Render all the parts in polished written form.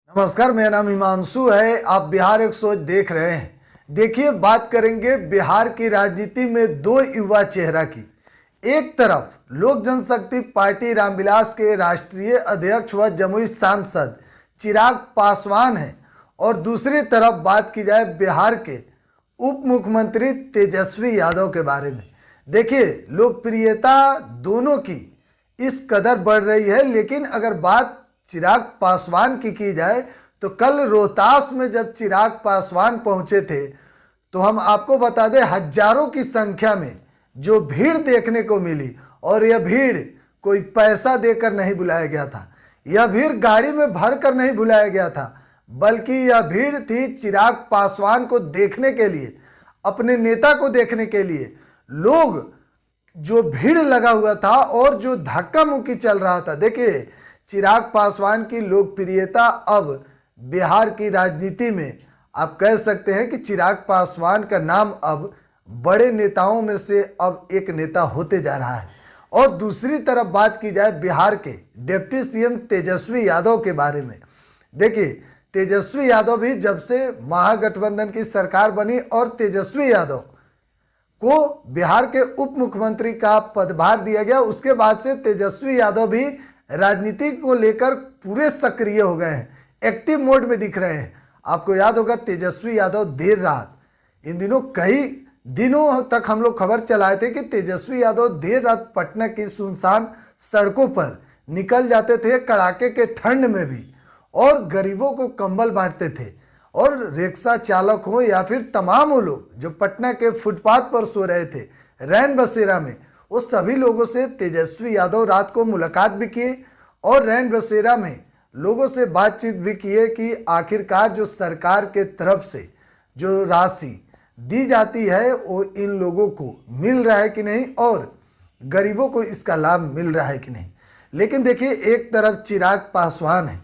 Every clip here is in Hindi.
नमस्कार, मेरा नाम हिमांशु है। आप बिहार एक सोच देख रहे हैं। देखिए, बात करेंगे बिहार की राजनीति में दो युवा चेहरा की। एक तरफ लोक जनशक्ति पार्टी रामविलास के राष्ट्रीय अध्यक्ष व जमुई सांसद चिराग पासवान हैं और दूसरी तरफ बात की जाए बिहार के उप मुख्यमंत्री तेजस्वी यादव के बारे में। देखिए, लोकप्रियता दोनों की इस कदर बढ़ रही है, लेकिन अगर बात चिराग पासवान की जाए तो कल रोहतास में जब चिराग पासवान पहुंचे थे तो हम आपको बता दें, हजारों की संख्या में जो भीड़ देखने को मिली, और यह भीड़ कोई पैसा देकर नहीं बुलाया गया था, यह भीड़ गाड़ी में भर कर नहीं बुलाया गया था, बल्कि यह भीड़ थी चिराग पासवान को देखने के लिए, अपने नेता को देखने के लिए। लोग जो भीड़ लगा हुआ था और जो धक्का मुक्की चल रहा था। देखिए, चिराग पासवान की लोकप्रियता अब बिहार की राजनीति में आप कह सकते हैं कि चिराग पासवान का नाम अब बड़े नेताओं में से अब एक नेता होते जा रहा है। और दूसरी तरफ बात की जाए बिहार के डिप्टी सीएम तेजस्वी यादव के बारे में। देखिए, तेजस्वी यादव भी जब से महागठबंधन की सरकार बनी और तेजस्वी यादव को बिहार के उप मुख्यमंत्री का पदभार दिया गया, उसके बाद से तेजस्वी यादव भी राजनीति को लेकर पूरे सक्रिय हो गए हैं, एक्टिव मोड में दिख रहे हैं। आपको याद होगा, तेजस्वी यादव देर रात, इन दिनों कई दिनों तक हम लोग खबर चलाए थे कि तेजस्वी यादव देर रात पटना की सुनसान सड़कों पर निकल जाते थे, कड़ाके के ठंड में भी, और गरीबों को कंबल बांटते थे। और रिक्शा चालक हो या फिर तमाम वो लोग जो पटना के फुटपाथ पर सो रहे थे रैन बसेरा में, उस सभी लोगों से तेजस्वी यादव रात को मुलाकात भी किए और रैन बसेरा में लोगों से बातचीत भी किए कि आखिरकार जो सरकार के तरफ से जो राशि दी जाती है वो इन लोगों को मिल रहा है कि नहीं, और गरीबों को इसका लाभ मिल रहा है कि नहीं। लेकिन देखिए, एक तरफ चिराग पासवान है।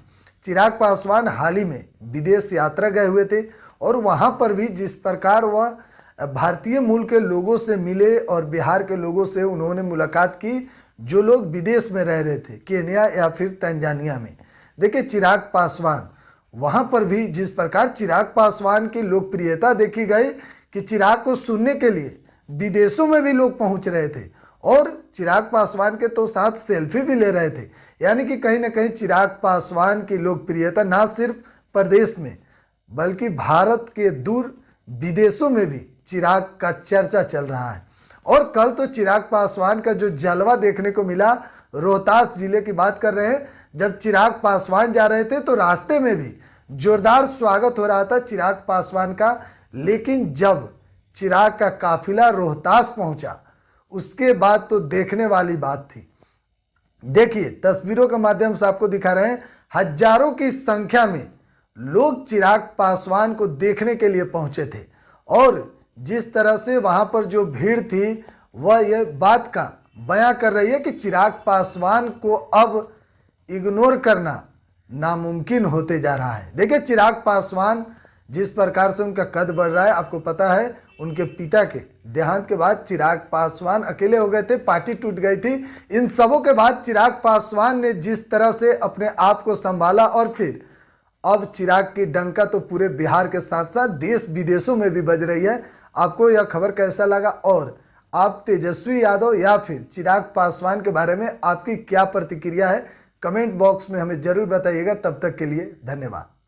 चिराग पासवान हाल ही में विदेश यात्रा गए हुए थे और वहाँ पर भी जिस प्रकार वह भारतीय मूल के लोगों से मिले और बिहार के लोगों से उन्होंने मुलाकात की जो लोग विदेश में रह रहे थे, केन्या या फिर तंजानिया में। देखिए, चिराग पासवान वहाँ पर भी जिस प्रकार चिराग पासवान की लोकप्रियता देखी गई कि चिराग को सुनने के लिए विदेशों में भी लोग पहुँच रहे थे और चिराग पासवान के तो साथ सेल्फी भी ले रहे थे। यानी कि कहीं ना कहीं चिराग पासवान की लोकप्रियता ना सिर्फ प्रदेश में बल्कि भारत के दूर विदेशों में भी चिराग का चर्चा चल रहा है। और कल तो चिराग पासवान का जो जलवा देखने को मिला, रोहतास जिले की बात कर रहे हैं, जब चिराग पासवान जा रहे थे तो रास्ते में भी जोरदार स्वागत हो रहा था चिराग पासवान का। लेकिन जब चिराग का काफिला रोहतास पहुंचा, उसके बाद तो देखने वाली बात थी। देखिए, तस्वीरों के माध्यम से आपको दिखा रहे हैं, हजारों की संख्या में लोग चिराग पासवान को देखने के लिए पहुंचे थे। और जिस तरह से वहां पर जो भीड़ थी वह यह बात का बयां कर रही है कि चिराग पासवान को अब इग्नोर करना नामुमकिन होते जा रहा है। देखिए, चिराग पासवान जिस प्रकार से उनका कद बढ़ रहा है, आपको पता है उनके पिता के देहांत के बाद चिराग पासवान अकेले हो गए थे, पार्टी टूट गई थी। इन सबों के बाद चिराग पासवान ने जिस तरह से अपने आप को संभाला और फिर अब चिराग की डंका तो पूरे बिहार के साथ साथ देश विदेशों में भी बज रही है। आपको यह खबर कैसा लगा और आप तेजस्वी यादव या फिर चिराग पासवान के बारे में आपकी क्या प्रतिक्रिया है, कमेंट बॉक्स में हमें जरूर बताइएगा। तब तक के लिए धन्यवाद।